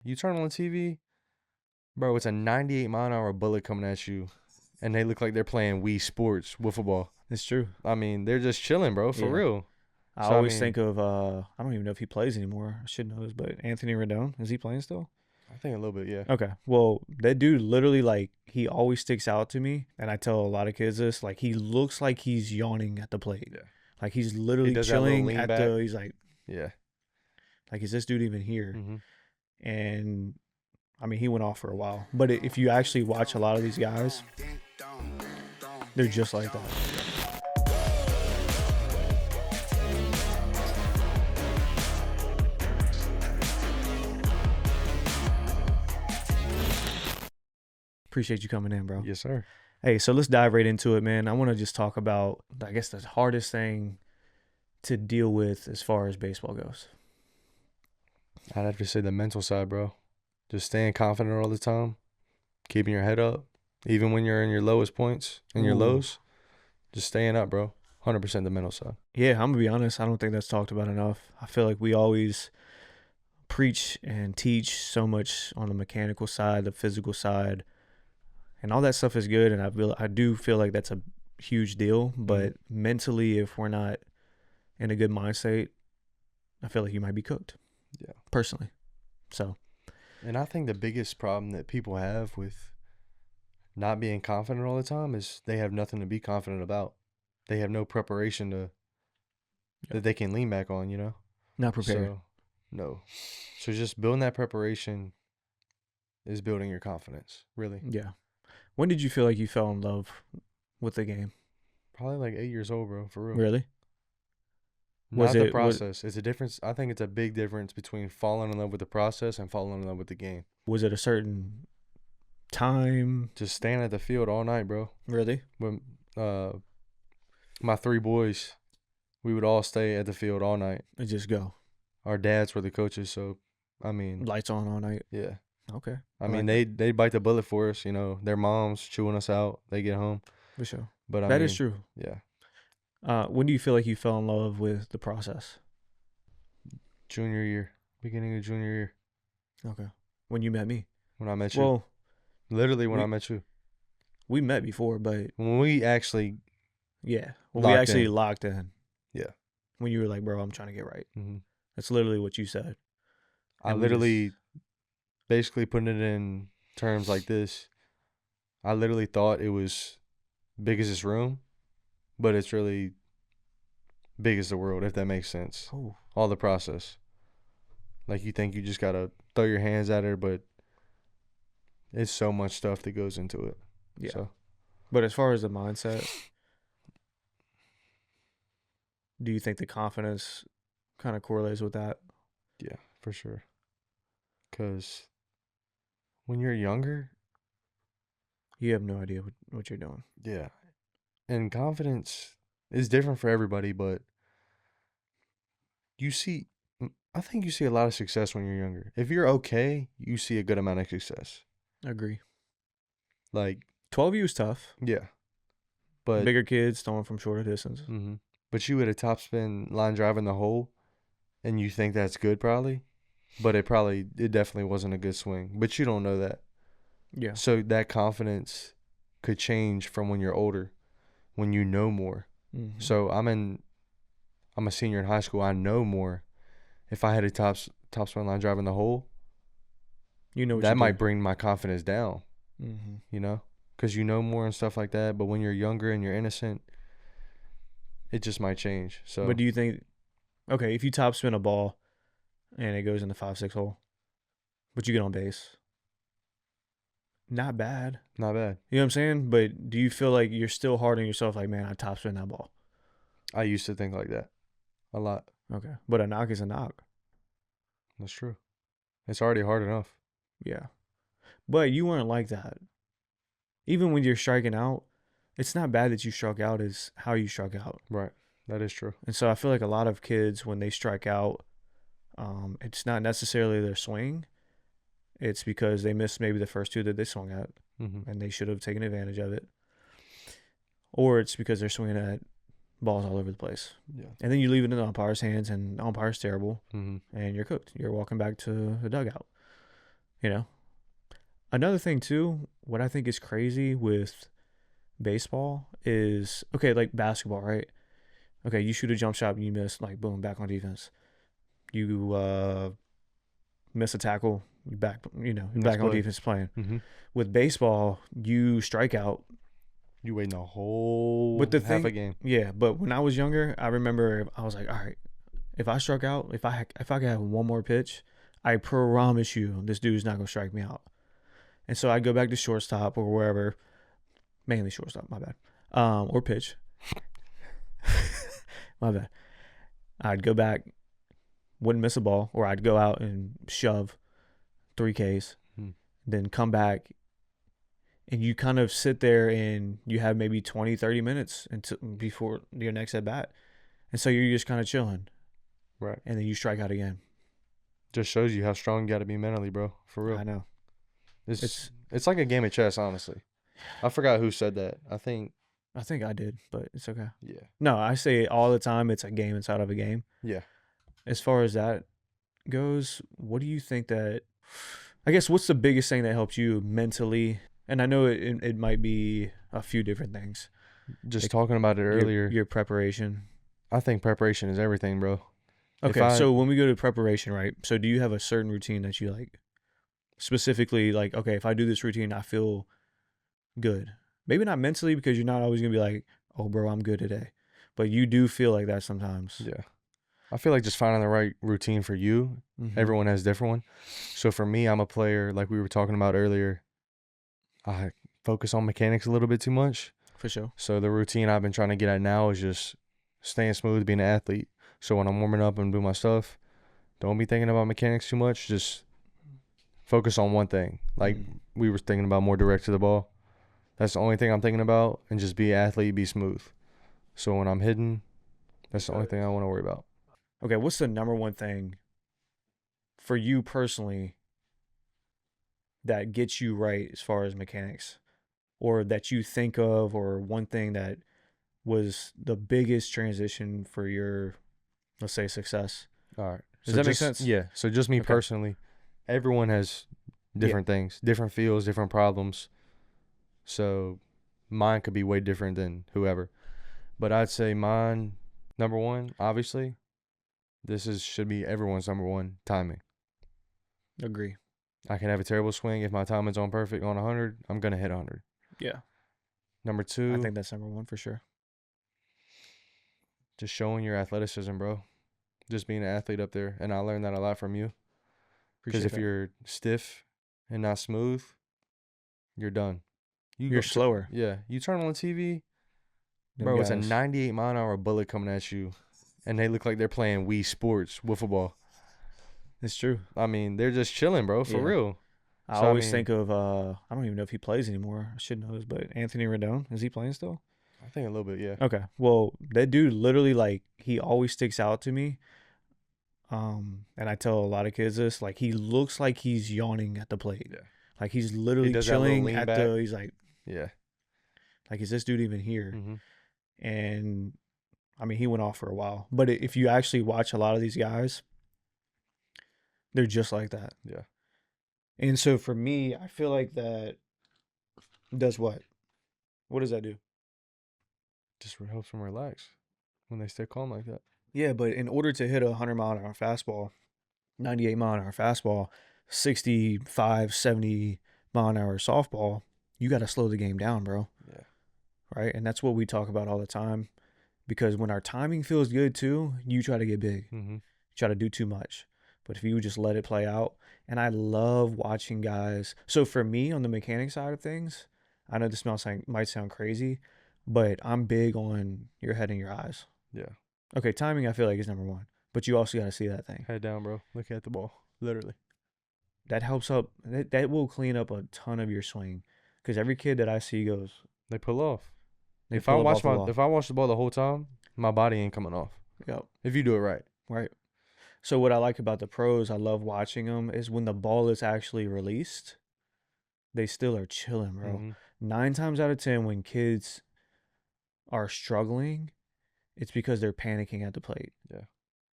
You turn on the TV, bro, it's a 98-mile-an-hour bullet coming at you, and they look like they're playing Wii Sports, wiffle ball. It's true. I mean, they're just chilling, bro, for Yeah. real. I So, I always mean, think of I don't even know if he plays anymore. I should know this, but Anthony Rendon, is he playing still? I think a little bit, yeah. Okay. Well, that dude literally like he always sticks out to me, and I tell a lot of kids this. Like he looks like he's yawning at the plate. Yeah. Like he's He literally does that little chilling lean at back. the. He's Yeah. like, is this dude even here? Mm-hmm. And I mean, he went off for a while. But if you actually watch a lot of these guys, they're just like that. Appreciate you coming in, bro. Yes, sir. Hey, so let's dive right into it, man. I want to just talk about, I guess, the hardest thing to deal with as far as baseball goes. I'd have to say the mental side, bro. Just staying confident all the time, keeping your head up, even when you're in your lowest points and your Ooh. lows. Just staying up, bro. 100% the mental side. Yeah, I'm going to be honest. I don't think that's talked about enough. I feel like we always preach and teach so much on the mechanical side, the physical side, and all that stuff is good. And I do feel like that's a huge deal. But mentally, if we're not in a good mind state, I feel like you might be cooked. Yeah. Personally. So. And I think the biggest problem that people have with not being confident all the time is they have nothing to be confident about. They have no preparation that they can lean back on, you know? Not prepared. So, no. So just building that preparation is building your confidence, really. Yeah. When did you feel like you fell in love with the game? Probably like 8 years old, bro, for real. Really? Not the process. It's a difference. I think it's a big difference between falling in love with the process and falling in love with the game. Was it a certain time? Just staying at the field all night, bro. Really? When my 3 boys, we would all stay at the field all night. And just go. Our dads were the coaches, so I mean, lights on all night. Yeah. Okay. I mean, they bite the bullet for us. You know, their moms chewing us out. They get home. For sure. But that is true. Yeah. When do you feel like you fell in love with the process? Junior year, beginning of junior year. Okay. When you met me. When I met you. Well, literally when I met you. We met before, but when we actually. Yeah. When we actually locked in. Yeah. When you were like, bro, I'm trying to get right. Mm-hmm. That's literally what you said. I literally, basically putting it in terms like this, I literally thought it was big as this room, but it's really big as the world, if that makes sense. Oh. All the process. Like you think you just got to throw your hands at it, but it's so much stuff that goes into it. Yeah. So. But as far as the mindset, do you think the confidence kind of correlates with that? Yeah, for sure. Because when you're younger, you have no idea what you're doing. Yeah. And confidence is different for everybody, but I think you see a lot of success when you're younger. If you're okay, you see a good amount of success. I agree. Like 12U is tough. Yeah. But bigger kids throwing from shorter distance. Mm-hmm. But you hit a topspin line drive in the hole, and you think that's good probably, but it definitely wasn't a good swing. But you don't know that. Yeah. So that confidence could change from when you're older, when you know more. Mm-hmm. So I'm a senior in high school. I know more. If I had a topspin line drive in the hole, that might bring my confidence down. Mm-hmm. You know, because you know more and stuff like that. But when you're younger and you're innocent, it just might change. So, but do you think, okay, if you topspin a ball and it goes in the 5-6 hole, but you get on base, not bad. Not bad. You know what I'm saying? But do you feel like you're still hard on yourself? Like, man, I topspin that ball. I used to think like that a lot. Okay. But a knock is a knock. That's true. It's already hard enough. Yeah. But you weren't like that. Even when you're striking out, it's not bad that you struck out, it's how you struck out. Right. That is true. And so I feel like a lot of kids, when they strike out, it's not necessarily their swing. It's because they missed maybe the first 2 that they swung at, and they should have taken advantage of it. Or it's because they're swinging at balls all over the place. Yeah. And then you leave it in the umpire's hands, and the umpire's terrible, and you're cooked. You're walking back to the dugout. You know, another thing too, what I think is crazy with baseball is okay, like basketball, right? Okay, you shoot a jump shot and you miss, like boom, back on defense. You miss a tackle, you back, you're Next back on play. defense playing. Mm-hmm. With baseball, you strike out. You waiting a But whole the half a thing, game. yeah, but when I was younger, I remember I was like, all right, if I struck out, if I could have one more pitch, I promise you, this dude's not gonna strike me out. And so I'd go back to shortstop or wherever, mainly shortstop, my bad, or pitch, my bad. I'd go back, wouldn't miss a ball, or I'd go out and shove 3Ks, Hmm. then come back, and you kind of sit there and you have maybe 20, 30 minutes until before your next at bat. And so you're just kind of chilling, Right. and then you strike out again. Just shows you how strong you got to be mentally, bro. For real. I know. It's like a game of chess, honestly. I forgot who said that. I think I did, but it's okay. Yeah. No, I say all the time it's a game inside of a game. Yeah. As far as that goes, what do you think that, I guess, what's the biggest thing that helps you mentally? And I know it might be a few different things. Just Like talking about it earlier, your preparation. I think preparation is everything, bro. Okay, so when we go to preparation, right? So do you have a certain routine that you like? Specifically, like, okay, if I do this routine, I feel good. Maybe not mentally because you're not always gonna be like, oh, bro, I'm good today. But you do feel like that sometimes. Yeah. I feel like just finding the right routine for you. Mm-hmm. Everyone has different one. So for me, I'm a player, like we were talking about earlier. I focus on mechanics a little bit too much. For sure. So the routine I've been trying to get at now is just staying smooth, being an athlete. So when I'm warming up and doing my stuff, don't be thinking about mechanics too much. Just focus on one thing. Like we were thinking about, more direct to the ball. That's the only thing I'm thinking about. And just be an athlete, be smooth. So when I'm hitting, that's the only thing I want to worry about. Okay, what's the number one thing for you personally that gets you right as far as mechanics, or that you think of, or one thing that was the biggest transition for your, let's say, success? All right. Does So that make just, sense? yeah. So just me Okay. personally, everyone has different things, different feels, different problems. So mine could be way different than whoever. But I'd say mine, number one, obviously, should be everyone's number one, timing. Agree. I can have a terrible swing. If my timing's on perfect on 100, I'm going to hit 100. Yeah. Number I two, think that's number one for sure. just showing your athleticism, bro. Just being an athlete up there. And I learned that a lot from you. Because if you're stiff and not smooth, you're done. You're slower. Yeah. You turn on the TV, Them bro, it's a guys. 98-mile-an-hour bullet coming at you. And they look like they're playing Wii Sports, wiffle ball. It's true. I mean, they're just chilling, bro, for Yeah. real. I So, always think of I don't even know if he plays anymore. I should know this, but Anthony Rendon, is he playing still? I think a little bit, yeah. Okay. Well, that dude literally, like, he always sticks out to me. And I tell a lot of kids this, like, he looks like he's yawning at the plate. Yeah. Like he's literally does that little chilling lean at back. he's like, Yeah. is this dude even here? Mm-hmm. And I mean, he went off for a while. But if you actually watch a lot of these guys, they're just like that. Yeah. And so for me, I feel like that does what? What does that do? Just helps them relax when they stay calm like that. Yeah, but in order to hit a 100-mile-an-hour fastball, 98-mile-an-hour fastball, 65, 70-mile-an-hour softball, you got to slow the game down, bro. Yeah. Right? And that's what we talk about all the time. Because when our timing feels good too, you try to get big. Mm-hmm. You try to do too much. But if you just let it play out, and I love watching guys. So for me, on the mechanic side of things, I know this might sound crazy, but I'm big on your head and your eyes. Yeah. Okay, timing I feel like is number one. But you also got to see that thing. Head down, bro. Look at the ball. Literally. That helps up. That will clean up a ton of your swing. Because every kid that I see goes, They pull off. they If I pull up watch off the ball. if I watch the ball the whole time, my body ain't coming off. Yep. If you do it right. Right. So what I like about the pros, I love watching them, is when the ball is actually released, they still are chilling, bro. Mm-hmm. 9 times out of 10, when kids are struggling, it's because they're panicking at the plate. Yeah.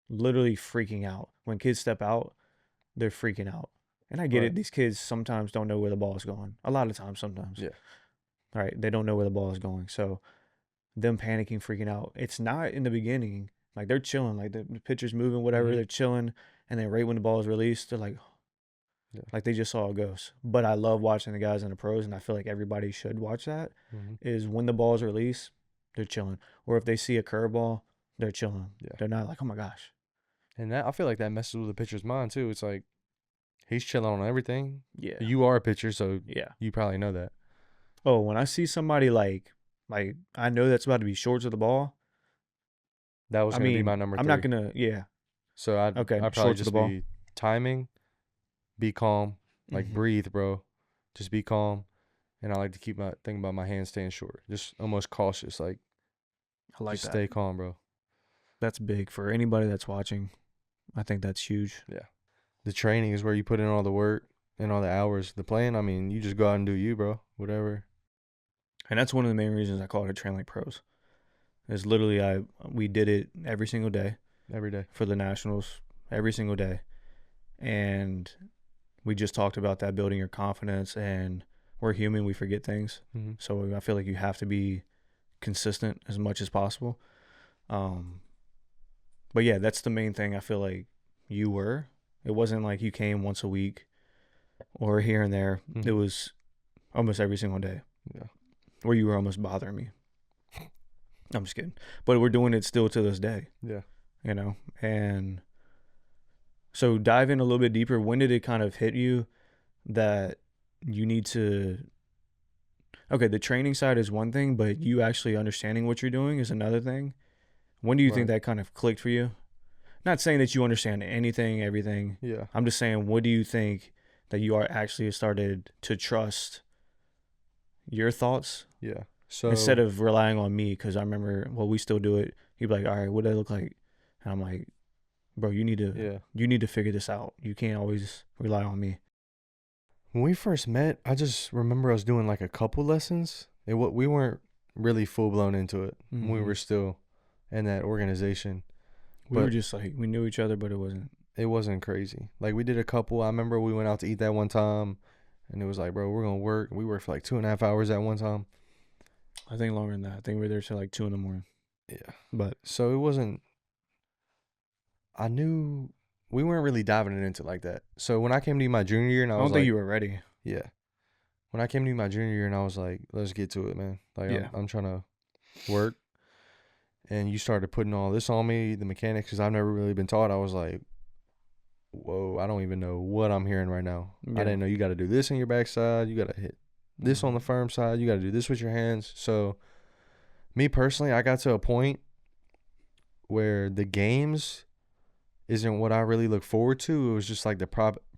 Literally freaking out. When kids step out, they're freaking out. And I get Right. it. These kids sometimes don't know where the ball is going. A lot of times, sometimes. Yeah. Right? They don't know where the ball is going. So them panicking, freaking out. It's not in the beginning. Like they're chilling. Like the pitcher's moving, whatever. Mhm. They're chilling. And then right when the ball is released, they're Yeah. like they just saw a ghost. But I love watching the guys in the pros, and I feel like everybody should watch that. Mhm. Is when the ball is released, they're chilling. Or if they see a curveball, they're chilling. Yeah. They're not like, oh my gosh. And that I feel like that messes with the pitcher's mind too. It's like he's chilling on everything. Yeah. You are a pitcher, so Yeah. you probably know that. Oh, when I see somebody like I know that's about to be short to the ball. That was I gonna be mean, my number I'm not 3. gonna. Yeah. So Okay. I'd probably Short to the just ball. be timing, be calm, like Hmm. breathe, bro. Just be calm. And I like to keep my thinking about my hands staying short. Just almost cautious, like I like just that. stay calm, bro. That's big for anybody that's watching. I think that's huge. Yeah. The training is where you put in all the work and all the hours. The playing, I mean, you just go out and do you, bro. Whatever. And that's one of the main reasons I call it a train like pros. Is literally we did it every single day Every day. for the nationals, every single day. And we just talked about that building your confidence, and we're human, we forget things. Mm-hmm. So I feel like you have to be consistent as much as possible. But yeah, that's the main thing I feel like you were. It wasn't like you came once a week or here and there. Mm-hmm. It was almost every single day. Yeah. Where you were almost bothering me. I'm just kidding. But we're doing it still to this day, Yeah. you know? And so dive in a little bit deeper. When did it kind of hit you that you need to, okay, the training side is one thing, but you actually understanding what you're doing is another thing. When do you think Right. that kind of clicked for you? Not saying that you understand anything, everything. Yeah. I'm just saying, what do you think that you are actually started to trust your thoughts Yeah. So instead of relying on me? Because I remember, well, we still do it. You'd be like, all right, what do they look like? And I'm like, bro, you need yeah. to figure this out. You can't always rely on me. When we first met, I just remember us doing like a couple lessons. We weren't really full blown into it. We Mhm. were still in that organization. We were But just like, we knew each other, but it wasn't. it wasn't crazy. Like we did a couple. I remember we went out to eat that one time, and it was like, bro, we're gonna work. We worked for like 2.5 hours that one time. I think longer than that. I think we were there till like 2 a.m. Yeah. But So it wasn't. I knew we weren't really diving it into like that. So when I came to you my junior year, and I I was don't think like, you were ready. yeah. When I came to you my junior year, and I was like, let's get to it, man. Like Yeah. I'm trying to work, and you started putting all this on me, the mechanics, because I've never really been taught. I was like, whoa, I don't even know what I'm hearing right now. I Yeah. didn't know you got to do this on your backside. You got to hit this on the firm side. You got to do this with your hands. So, me personally, I got to a point where the games isn't what I really look forward to. It was just like the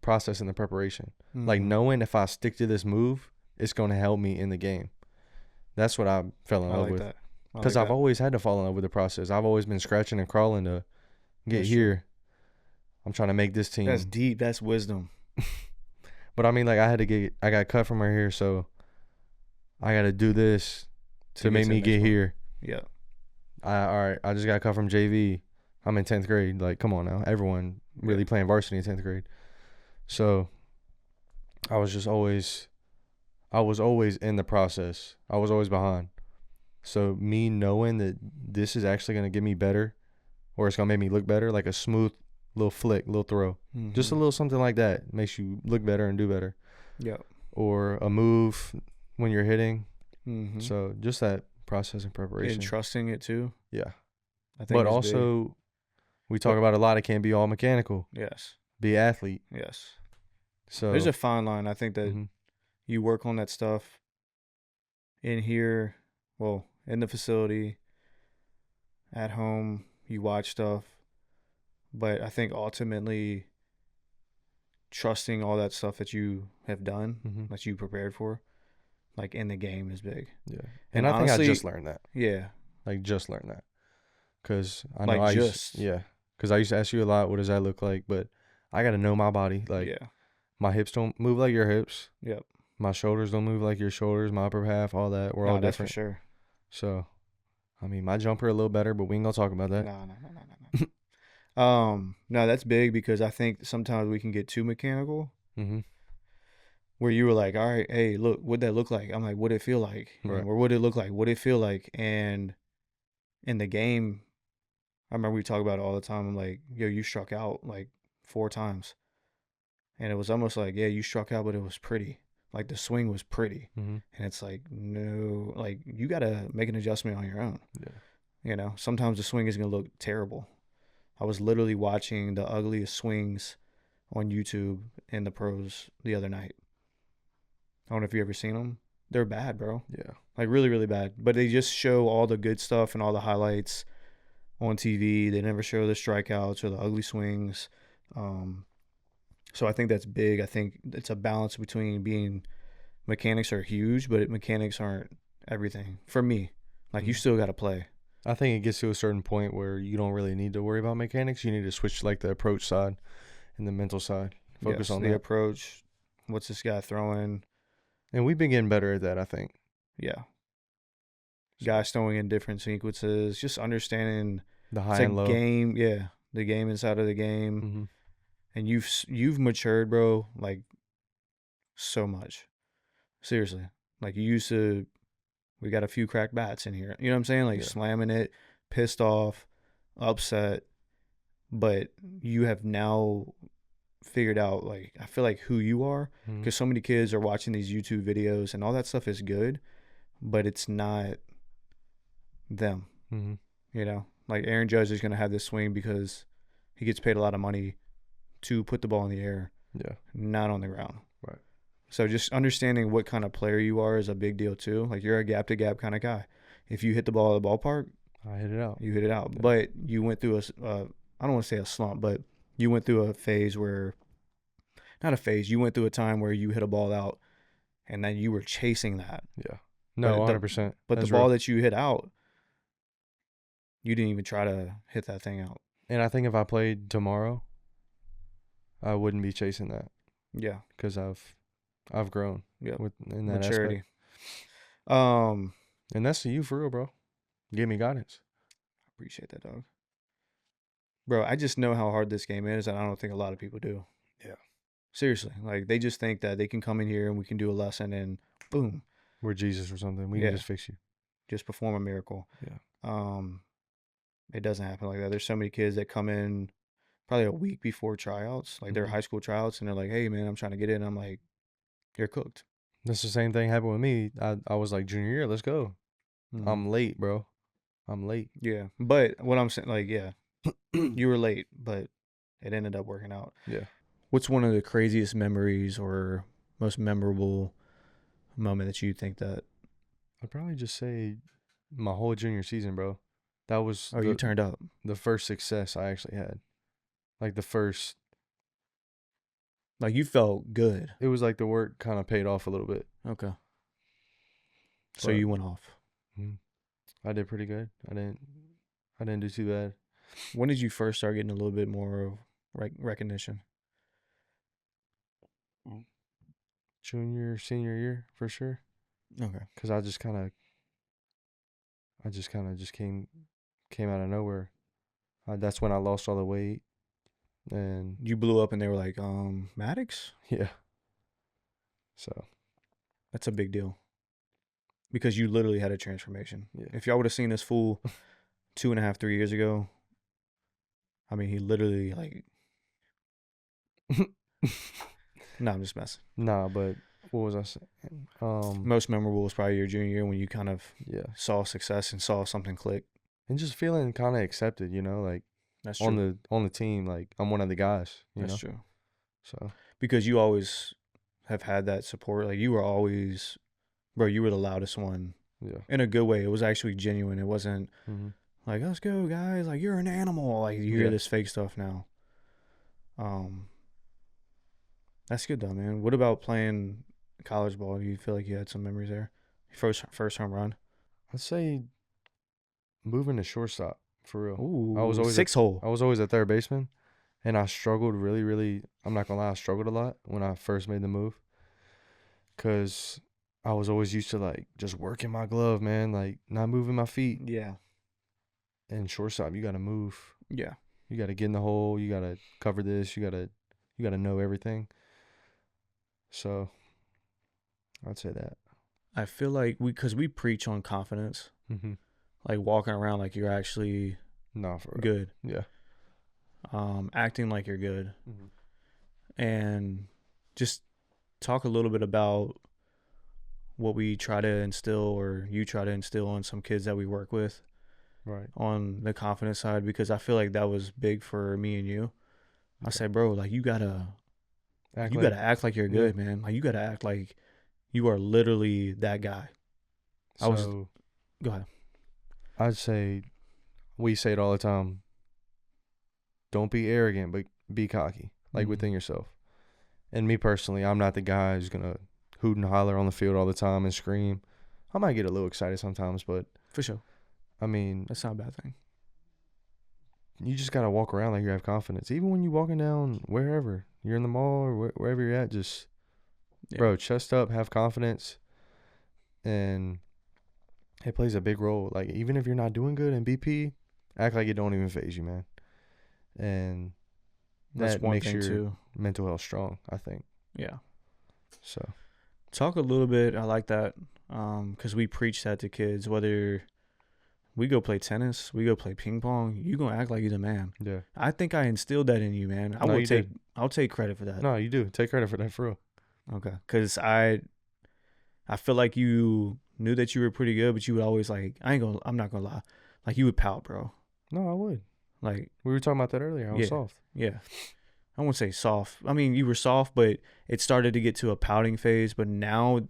process and the preparation. Like Mhm. knowing if I stick to this move, it's going to help me in the game. That's what I fell in I love like with. that. I Because like I've that. always had to fall in love with the process. I've always been scratching and crawling to get That's true. here. I'm trying to make this That's team. deep. That's wisdom. But I mean, like I got cut from right here, so I got to do this to make the me next get one. here. Yeah. All right, I just got cut from JV. I'm in 10th grade. Like, come on now. Everyone really playing varsity in 10th grade. So I was always in the process. I was always behind. So me knowing that this is actually going to get me better, or it's going to make me look better, like a smooth little flick, little throw. Mm-hmm. Just a little something like that makes you look better and do better. Yeah. Or a move when you're hitting. Mm-hmm. So just that process and preparation. And trusting it too. Yeah. I think. But also, we talk about a lot. It can't be all mechanical. Yes. Be an athlete. Yes. So There's a fine line. I think that mhm. you work on that stuff in here, well, in the facility, at home, you watch stuff. But I think ultimately trusting all that stuff that you have done, Mhm. that you prepared for, like in the game is big. Yeah. And I think honestly, I just learned that. Yeah. Like just learned that. Cause I know Like Cause I used to ask you a lot, what does that look like? But I gotta know my body. Like yeah. my hips don't move like your hips. Yep. My shoulders don't move like your shoulders. My upper half, all that. We're all That's for different. sure. So, I mean, my jumper a little better, but we ain't gonna talk about that. No. No, that's big because I think sometimes we can get too mechanical Mm-hmm. where you were like, all right, hey, look, what'd that look like? I'm like, what'd it feel like? Right. Or what'd it look like? What'd it feel like? And in the game, I remember we talk about it all the time. I'm like, yo, you struck out like 4 times. And it was almost like, yeah, you struck out, but it was pretty. Like the swing was pretty. Mm-hmm. And it's like, no, like you got to make an adjustment on your own. Yeah. You know, sometimes the swing is going to look terrible. I was literally watching the ugliest swings on YouTube in the pros the other night. I don't know if you ever seen them. They're bad, bro. Yeah. Like really, really bad. But they just show all the good stuff and all the highlights on TV. They never show the strikeouts or the ugly swings. Um, so I think that's big. I think it's a balance between being mechanics are huge, but mechanics aren't everything for me. Like you Mm-hmm. still got to play. I think it gets to a certain point where you don't really need to worry about mechanics. You need to switch to like the approach side and the mental side. Focus Yes, on the that. approach. What's this guy throwing? And we've been getting better at that, I think. Yeah, So guys throwing in different sequences. Just understanding the it's high a and low. game. Yeah, the game inside of the game, Mm-hmm. and you've matured, bro. Like so much. Seriously, like you used to. We got a few cracked bats in here. You know what I'm saying? Like Yeah. slamming it, pissed off, upset. But you have now figured out, like, I feel like who you are. Mm-hmm. Because so many kids are watching these YouTube videos and all that stuff is good, but it's not them. Mm-hmm. You know, like Aaron Judge is going to have this swing because he gets paid a lot of money to put the ball in the air, Yeah. not on the ground. Right. So just understanding what kind of player you are is a big deal too. Like you're a gap to gap kind of guy. If you hit the ball at the ballpark, I hit it out. you hit it out. Yeah. But you went through I don't want to say a slump, but you went through a phase where, not a phase, you went through a time where you hit a ball out and then you were chasing that. Yeah. No, But the 100%. but the That's ball real. that you hit out, you didn't even try to hit that thing out. And I think if I played tomorrow, I wouldn't be chasing that Yeah. because I've grown Yep. with in that aspect. Maturity. Um, And that's to you for real, bro. Give me guidance. appreciate that, dog. Bro, I just know how hard this game is, and I don't think a lot of people do. Yeah. Seriously. Like they just think that they can come in here and we can do a lesson and boom, We're Jesus or something. We can yeah, just fix you. just perform a miracle. Yeah. Um, it doesn't happen like that. There's so many kids that come in probably a week before tryouts, like their Mm-hmm. high school tryouts, and they're like, "Hey, man, I'm trying to get in." I'm like, "You're cooked." That's the same thing happened with me. I was like junior year, let's go. Mm-hmm. I'm late, bro. I'm late. Yeah, but what I'm saying, like, yeah, you were late, but it ended up working out. Yeah. What's one of the craziest memories or most memorable moment that you think that? I'd probably just say my whole junior season, bro. That was Oh, you turned up. the first success I actually had. Like the first Like you felt good. it was like the work kind of paid off a little bit. Okay. So But you went off. I did pretty good. I didn't do too bad. When did you first start getting a little bit more of recognition? Junior, senior year for sure. Okay. Cause I just came out of nowhere. That's when I lost all the weight, and You blew up and they were like, Maddox? yeah. So That's a big deal. Because you literally had a transformation. yeah. If y'all would have seen this fool 2.5, 3 years ago, I mean, he literally like, no, I'm just messing. Nah, but what was I saying? Most memorable was probably your junior year when you kind of Yeah, saw success and saw something click. and just feeling kind of accepted, like That's on true. the team, like I'm one of the guys, That's true. So Because you always have had that support. Like you were always, bro, you were the loudest one yeah. in a good way. It was actually genuine. It wasn't Mm-hmm. like, let's go, guys. Like you're an animal. Like you hear Yeah. this fake stuff now. Um, that's good though, man. What about playing college ball? Do you feel like you had some memories there? First home run. I'd say moving to shortstop for real. I was Ooh, always a, six hole. I was always a third baseman, and I struggled really, really. I'm not gonna lie, I struggled a lot when I first made the move, cause I was always used to like just working my glove, man, like not moving my feet. Yeah. And shortstop, you gotta move. Yeah. You gotta get in the hole. You gotta cover this. You gotta know everything. So I'd say that. I feel like because we preach on confidence, Mm-hmm. like walking around like you're actually Nah, for good, real. Yeah. acting like you're good, Mm-hmm. and just talk a little bit about what we try to instill or you try to instill on some kids that we work with Right. on the confidence side, because I feel like that was big for me and you. I Yeah. said, bro, like Act you like, gotta act like you're yeah. good, man. Like you gotta act like you are literally that guy. I was So Go ahead. I'd say we say it all the time. Don't be arrogant, but be cocky, like Mm, within yourself. And me personally, I'm not the guy who's gonna hoot and holler on the field all the time and scream. I might get a little excited sometimes, but for sure. I mean, That's not a bad thing. you just gotta walk around like you have confidence. Even when you're walking down wherever you're in the mall or wherever you're at, just Yeah. bro, chest up, have confidence, and it plays a big role. Like even if you're not doing good in BP, act like it don't even phase you, man. And That's that one makes thing your too. mental health strong, I think. Yeah. So Talk a little bit. I like that. Because we preach that to kids, whether we go play tennis, we go play ping pong, you gonna act like you're the man. yeah, I think I instilled that in you, man. no, you did. I'll take credit for that. No, you do. Take credit for that for real. Okay. Cause I feel like you knew that you were pretty good, but you would always like, I'm not gonna lie. Like you would pout, bro. No, I would. Like, We were talking about that earlier. I was yeah, soft. yeah. I won't say soft. I mean, you were soft, but it started to get to a pouting phase. But now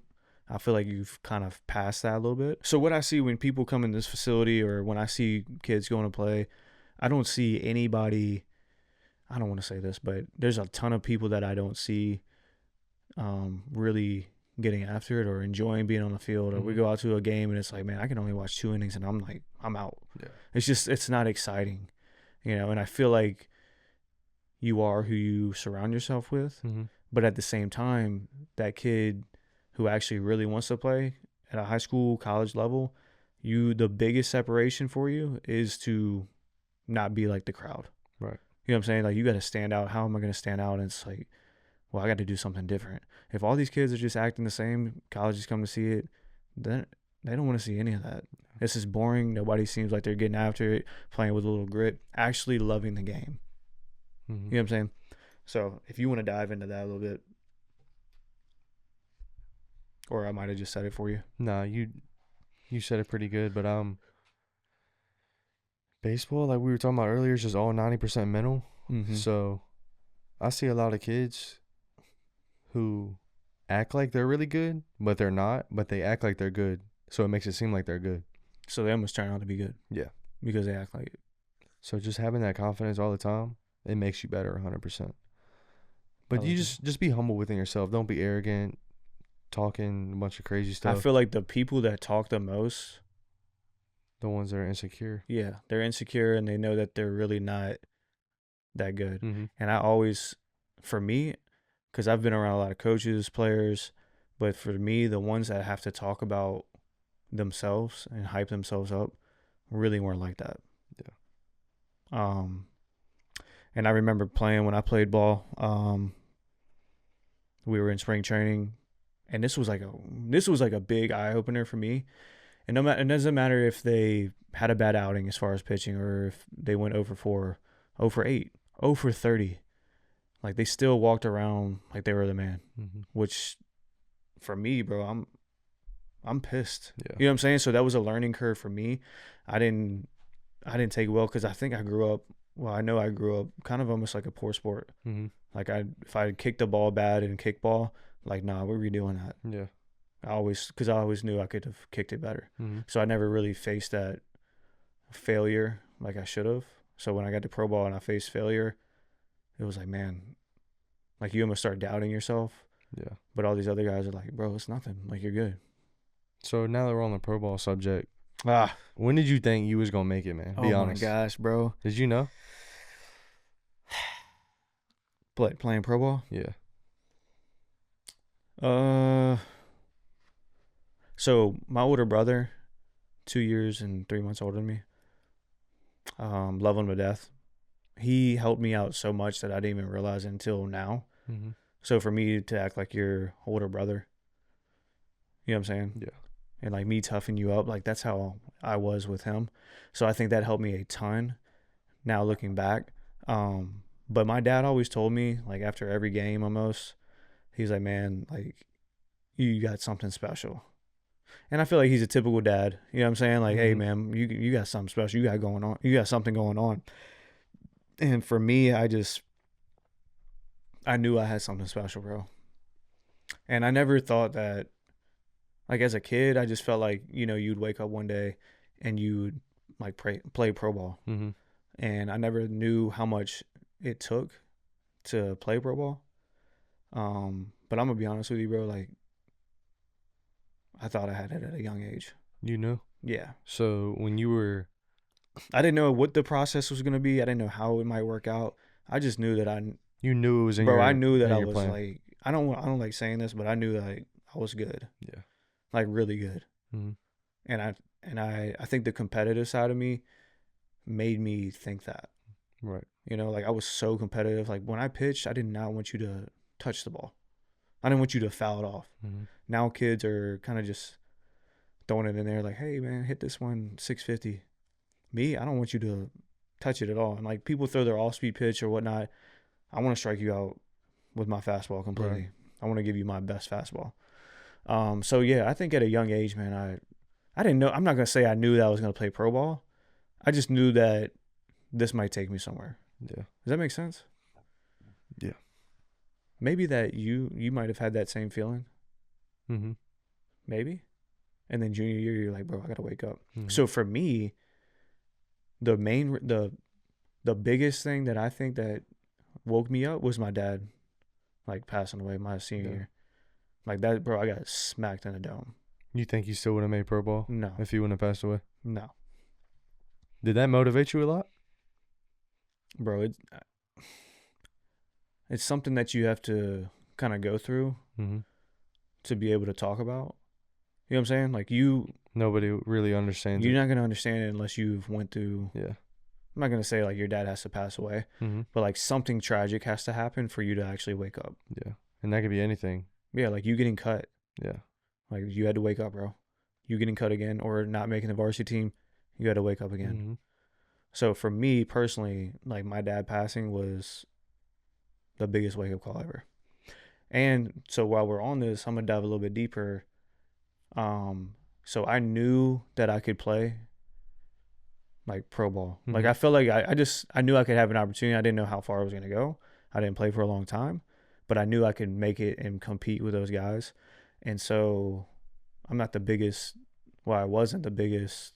I feel like you've kind of passed that a little bit. So what I see when people come in this facility or when I see kids going to play, I don't see anybody. I don't want to say this, but there's a ton of people that I don't see really getting after it or enjoying being on the field. Or we Mm-hmm. go out to a game and it's like, man, I can only watch 2 innings and I'm like, I'm out. Yeah. It's not exciting, you know. And I feel like you are who you surround yourself with. Mm-hmm. But at the same time, that kid who actually really wants to play at a high school, college level, the biggest separation for you is to not be like the crowd. Right. You know what I'm saying? Like you got to stand out. How am I going to stand out? And it's like, well, I got to do something different. If all these kids are just acting the same, colleges come to see it, then they don't want to see any of that. This is boring. Nobody seems like they're getting after it, playing with a little grit, actually loving the game. Mm-hmm. You know what I'm saying? So if you want to dive into that a little bit, or I might have just said it for you. Nah, you said it pretty good, but baseball, like we were talking about earlier, is just all 90% mental. Mm-hmm. So I see a lot of kids who act like they're really good, but they're not, but they act like they're good. So it makes it seem like they're good. So they almost turn out to be good. Yeah. Because they act like it. So just having that confidence all the time, it makes you better 100%. But Like you just be humble within yourself. Don't be arrogant, talking a bunch of crazy I stuff. feel like the people that talk the most, The ones that are insecure. yeah, they're insecure and they know that they're really not that good. Mm-hmm. And I always, for me, because I've been around a lot of coaches, players, but for me, the ones that have to talk about themselves and hype themselves up really weren't like that. Yeah. And I remember playing when I played ball. We were in spring training, and this was like a big eye opener for me. And it doesn't matter if they had a bad outing as far as pitching or if they went 0 for 4, 0 for 8, 0 for 30. Like they still walked around like they were the man, Mm-hmm. which for me, bro, I'm pissed. Yeah. You know what I'm saying? So that was a learning curve for me. I didn't take it well because I think I grew up. Well, I know I grew up kind of almost like a poor sport. Mm-hmm. Like if I kicked the ball bad in kickball, like nah, we're redoing that. Yeah. Because I always knew I could have kicked it better. Mm-hmm. So I never really faced that failure like I should have. So when I got to pro ball and I faced failure, it was like, man, like you almost start doubting yourself. Yeah. But all these other guys are like, bro, it's nothing. Like you're good. So now that we're on the pro ball subject, Ah, when did you think you was gonna make it, man? Be honest. Oh my gosh, bro. Did you know? Playing pro ball? Yeah. So my older brother, 2 years and 3 months older than me, love him to death. He helped me out so much that I didn't even realize it until now. Mm-hmm. So for me to act like your older brother, you know what I'm saying? Yeah. And like me toughing you up, like that's how I was with him. So I think that helped me a ton now looking back. But my dad always told me, like after every game almost, he's like, man, like you got something special. And I feel like he's a typical dad. You know what I'm saying? Like, hey Mm-hmm. man, you got something special. You got going on. You got something going on. And for me, I knew I had something special, bro. And I never thought that, like as a kid, I just felt like, you'd wake up one day and you'd like play pro ball. Mm-hmm. And I never knew how much it took to play pro ball. But I'm gonna be honest with you, bro. Like I thought I had it at a young age. You know. Yeah, So when you were, I didn't know what the process was gonna be. I didn't know how it might work out. I just knew that you knew it was bro. I knew that in I your was plan. like, I don't like saying this, but I knew that I was good, Yeah. like really good. Mm-hmm. And I think the competitive side of me made me think that. Right. Like I was so competitive. Like when I pitched, I did not want you to touch the ball. I didn't want you to foul it off. Mm-hmm. Now kids are kind of just throwing it in there like, hey man, hit this one 650. Me, I don't want you to touch it at all. And like people throw their off speed pitch or whatnot. I want to strike you out with my fastball Right. completely. I want to give you my best fastball. So yeah, I think at a young age, man, I didn't know. I'm not gonna say I knew that I was gonna play pro ball. I just knew that this might take me somewhere. Yeah. Does that make sense? Yeah. Maybe that you might have had that same feeling. Mm-hmm. Maybe. And then junior year, you're like, bro, I gotta wake up. Mm-hmm. So for me, the main the biggest thing that I think that woke me up was my dad like passing away my senior Yeah. year. Like that, bro, I got smacked in the dome. You think you still would have made pro ball No, if he wouldn't have passed away? no, Did that motivate you a lot? bro. It's something that you have to kind of go through Mm-hmm. to be able to talk about. You know what I'm saying? Like Nobody really understands you're it. not gonna understand it unless you've went through. Yeah. I'm not gonna say like your dad has to pass away, Mm-hmm. but like something tragic has to happen for you to actually wake up. Yeah. And that could be anything. Yeah, like you getting cut. Yeah. Like you had to wake up, bro. You getting cut again or not making the varsity team, you had to wake up again. Mm-hmm. So for me personally, like my dad passing was the biggest wake up call ever. And so while we're on this, I'm gonna dive a little bit deeper. So I knew that I could play like pro ball. Like Mm-hmm. I felt like I knew I could have an opportunity. I didn't know how far I was gonna go. I didn't play for a long time, but I knew I could make it and compete with those guys. And so I'm not the biggest. Well, I wasn't the biggest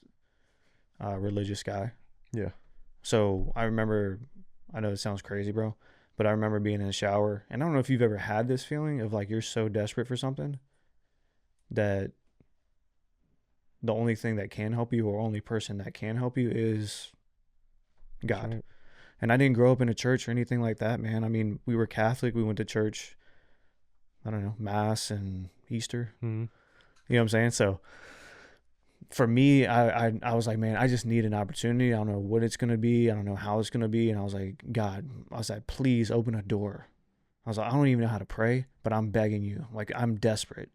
religious guy. Yeah. So I remember. I know it sounds crazy, bro, but I remember being in the shower, and I don't know if you've ever had this feeling of like you're so desperate for something that the only thing that can help you or only person that can help you is That's God. right. And I didn't grow up in a church or anything like that, man. I mean, we were Catholic. We went to church, I don't know, Mass and Easter. Mm-hmm. You know what I'm saying? So for me, I was like, man, I just need an opportunity. I don't know what it's going to be. I don't know how it's going to be. And I was like, God, I was like, please open a door. I was like, I don't even know how to pray, but I'm begging you. Like, I'm desperate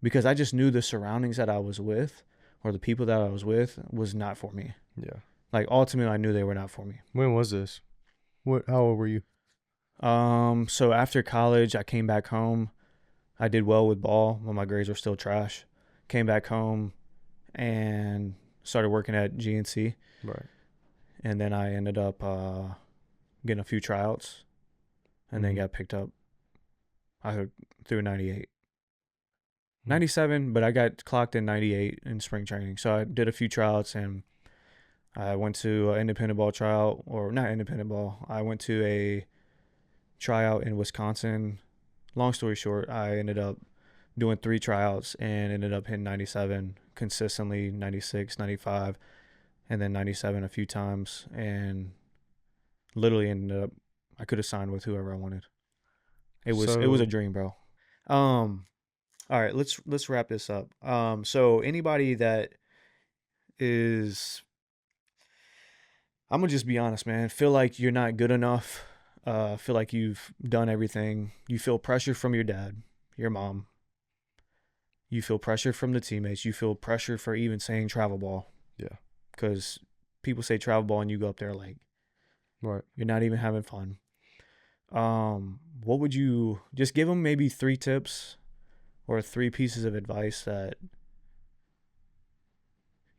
because I just knew the surroundings that I was with or the people that I was with was not for me. Yeah. Like, ultimately, I knew they were not for me. When was this? What? How old were you? So after college, I came back home. I did well with ball when my grades were still trash. Came back home and started working at GNC. Right. And then I ended up getting a few tryouts and then Mm-hmm. got picked up. I threw 98. Mm-hmm. 97, but I got clocked in 98 in spring training. So I did a few tryouts and I went to an independent ball tryout, or not independent ball. I went to a tryout in Wisconsin. Long story short, I ended up doing 3 tryouts and ended up hitting 97 consistently, 96, 95, and then 97 a few times. And literally ended up, I could have signed with whoever I wanted. It was a So, dream, bro. All right, let's wrap this up. So anybody that is, I'm gonna just be honest, man. Feel like you're not good enough. feel like you've done everything. You feel pressure from your dad, your mom. You feel pressure from the teammates. You feel pressure for even saying travel ball. Yeah. Because people say travel ball and you go up there like Right. you're not even having fun. What would you just give them maybe 3 tips or 3 pieces of advice that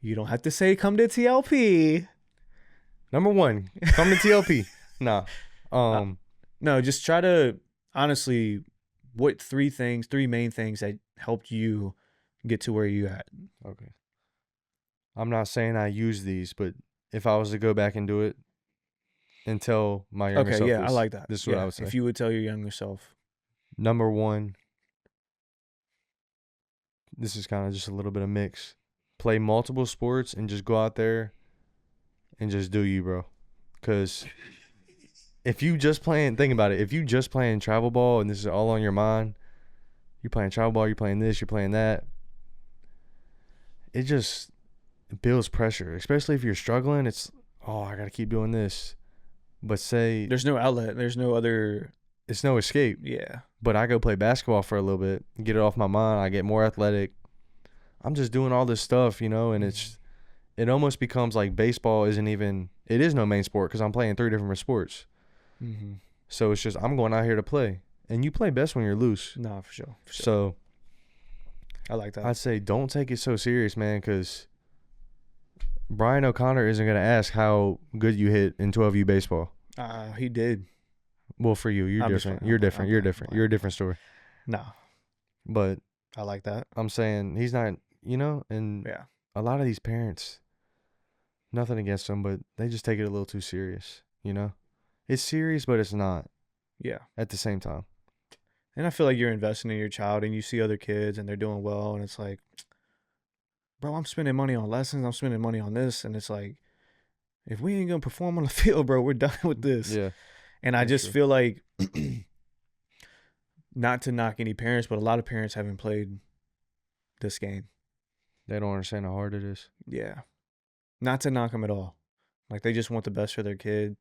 you don't have to say come to TLP. Number one, come to TLP. Nah. Uh, no, just try to honestly, what 3 main things that helped you get to where you at? Okay. I'm not saying I use these, but if I was to go back and do it and tell my younger Okay, self yeah, I this, like that. this is what I Yeah, would say. if you would tell your younger self. Number one, this is kind of just a little bit of mix. Play multiple sports and just go out there and just do you, bro. Because if you just playing, think about it. If you just playing travel ball and this is all on your mind, you're playing travel ball, you're playing this, you're playing that. It just builds pressure, especially if you're struggling. It's, oh, I got to keep doing this. But say There's no outlet. There's no other. it's no escape. Yeah. But I go play basketball for a little bit, get it off my mind. I get more athletic. I'm just doing all this stuff, and it almost becomes like baseball isn't even, it is no main sport because I'm playing 3 different sports. Mm-hmm. So it's just, I'm going out here to play. And you play best when you're loose. No, for sure. For sure. So I like that. I'd say don't take it so serious, man, because Brian O'Connor isn't going to ask how good you hit in 12U baseball. He did. Well, for you, you're different. You're different. You're different. You're a different story. No. But I like that. I'm saying he's not, and Yeah. a lot of these parents, nothing against them, but they just take it a little too serious, It's serious, but it's not Yeah. at the same time. And I feel like you're investing in your child and you see other kids and they're doing well and it's like, bro, I'm spending money on lessons. I'm spending money on this. And it's like, if we ain't going to perform on the field, bro, we're done with this. Yeah. And I just feel like, not to knock any parents, but a lot of parents haven't played this game. They don't understand how hard it is. Yeah. Not to knock them at all. Like, they just want the best for their kid.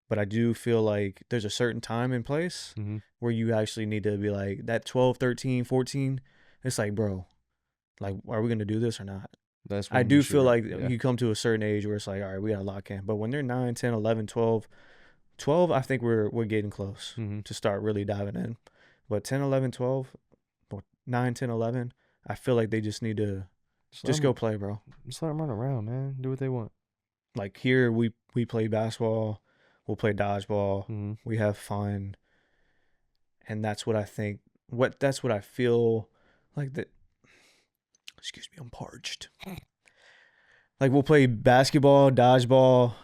But I do feel like there's a certain time and place where you actually need to be like, that 12, 13, 14, it's like, bro, like, are we going to do this or not? That's I do feel like you come to a certain age where it's like, all right, we got to lock in. But when they're 9, 10, 11, 12, 12, I think we're getting close to start really diving in. But 10, 11, 12, or 9, 10, 11, I feel like they just need to just go play, bro. Just let them run around, man. Do what they want. Like here, we play basketball. We'll play dodgeball. We have fun. And that's what I think. That's what I feel like that. Excuse me, I'm parched. Like we'll play basketball, dodgeball,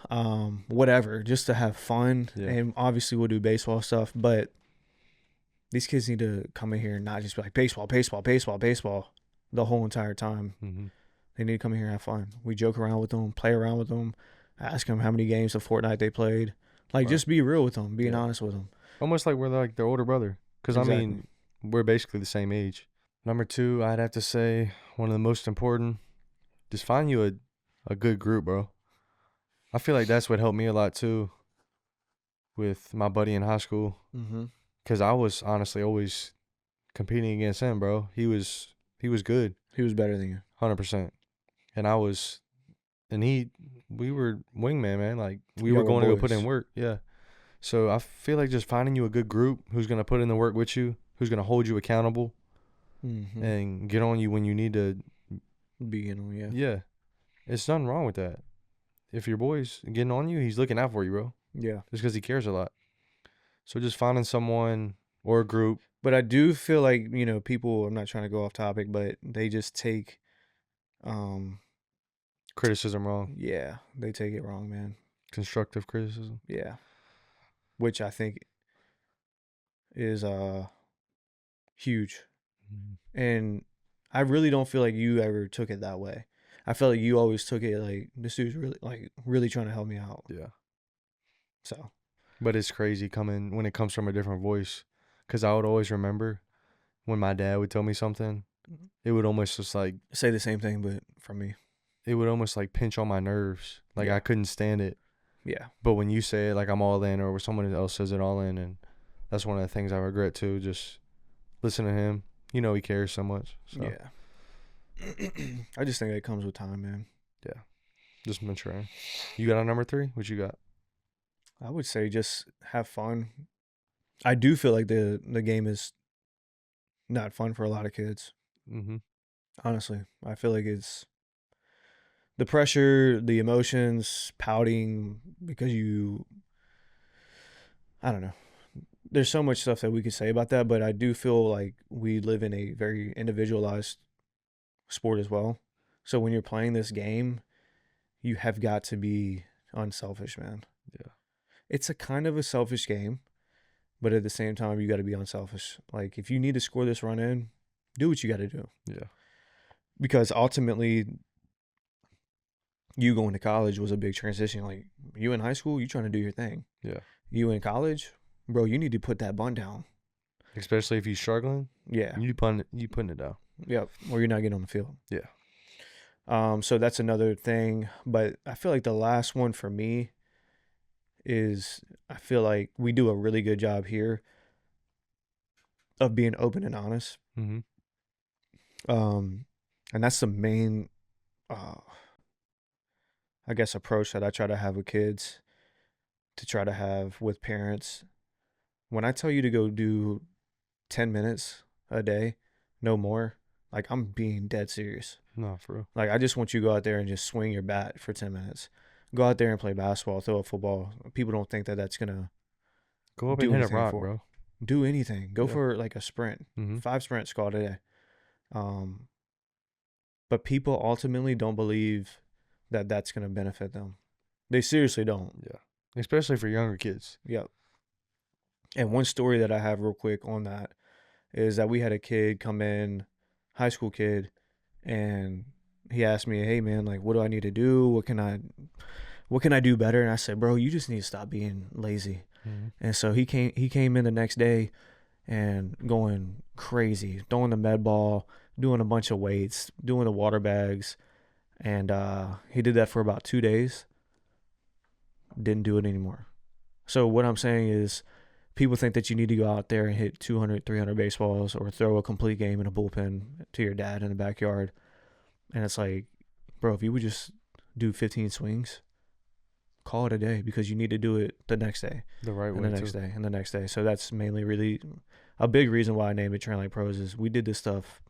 whatever, just to have fun. Yeah. And obviously we'll do baseball stuff. But these kids need to come in here and not just be like baseball, baseball, baseball, baseball the whole entire time. They need to come in here and have fun. We joke around with them, play around with them, ask them how many games of Fortnite they played. Like, just be real with them, being honest with them. Almost like we're like their older brother. Because, I mean, we're basically the same age. Number 2, I'd have to say one of the most important, just find you a good group, bro. I feel like that's what helped me a lot, too, with my buddy in high school. Because I was honestly always competing against him, bro. He was good. He was better than you. 100%. And we were wingman, man. Like, we were going to go put in work. Yeah. So I feel like just finding you a good group who's going to put in the work with you, who's going to hold you accountable and get on you when you need to be in them. Yeah. Yeah. It's nothing wrong with that. If your boy's getting on you, he's looking out for you, bro. Yeah. Just because he cares a lot. So just finding someone or a group. But I do feel like, people, I'm not trying to go off topic, but they just take criticism wrong. Yeah, they take it wrong, man. Constructive criticism. Yeah. Which I think is huge. And I really don't feel like you ever took it that way. I felt like you always took it like, this dude's really trying to help me out. Yeah. So. But it's crazy when it comes from a different voice. Because I would always remember when my dad would tell me something, it would almost just like say the same thing, but from me. It would almost like pinch on my nerves. Like I couldn't stand it. Yeah. But when you say it like I'm all in, or when someone else says it all in, and that's one of the things I regret too. Just listen to him. You know he cares so much. So Yeah. I just think it comes with time, man. yeah, just maturing. You got a number 3? What you got? I would say just have fun. I do feel like the game is not fun for a lot of kids. Mm-hmm. Honestly, I feel like it's the pressure, the emotions, pouting because I don't know. There's so much stuff that we could say about that, but I do feel like we live in a very individualized sport as well. So when you're playing this game, you have got to be unselfish, man. Yeah. It's a kind of a selfish game, but at the same time, you got to be unselfish. Like if you need to score this run in, do what you got to do. Yeah. Because ultimately, you going to college was a big transition. Like you in high school, you trying to do your thing. Yeah. You in college, bro, you need to put that bun down. Especially if he's struggling, Yeah. you putting it down. Yep. Or you're not getting on the field. Yeah. So that's another thing. But I feel like the last one for me is I feel like we do a really good job here of being open and honest. Mm-hmm. And that's the main I guess approach that I try to have with kids, to try to have with parents. When I tell you to go do 10 minutes a day, no more, like I'm being dead serious. No, for real. Like I just want you to go out there and just swing your bat for 10 minutes. Go out there and play basketball, throw a football. People don't think that that's going to Go up do and hit a anything rock, for bro. do anything. Go Yeah. for like a sprint. Mm-hmm. 5 sprints called a day. But people ultimately don't believe that that's going to benefit them. They seriously don't. Yeah. Especially for younger kids. Yep. And one story that I have real quick on that is that we had a kid come in, high school kid, and he asked me, "Hey man, like what do I need to do? What can I do better?" And I said, "Bro, you just need to stop being lazy." Mm-hmm. And so he came in the next day and going crazy, throwing the med ball, doing a bunch of weights, doing the water bags, and he did that for about 2 days. Didn't do it anymore. So what I'm saying is people think that you need to go out there and hit 200, 300 baseballs or throw a complete game in a bullpen to your dad in the backyard. And it's like, bro, if you would just do 15 swings, call it a day, because you need to do it the next day. The right way, and the next day, and the next day. So that's mainly really a big reason why I named it Train Like Pros is we did this stuff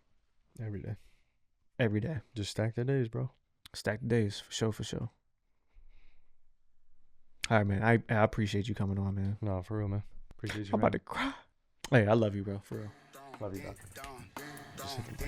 every day. every day. Just stack the days, bro. Stack the days, for sure. All right, man. I appreciate you coming on, man. No, for real, man. Appreciate you. I'm about to cry. Hey, I love you, bro. For real. Love you, doctor. Just hit the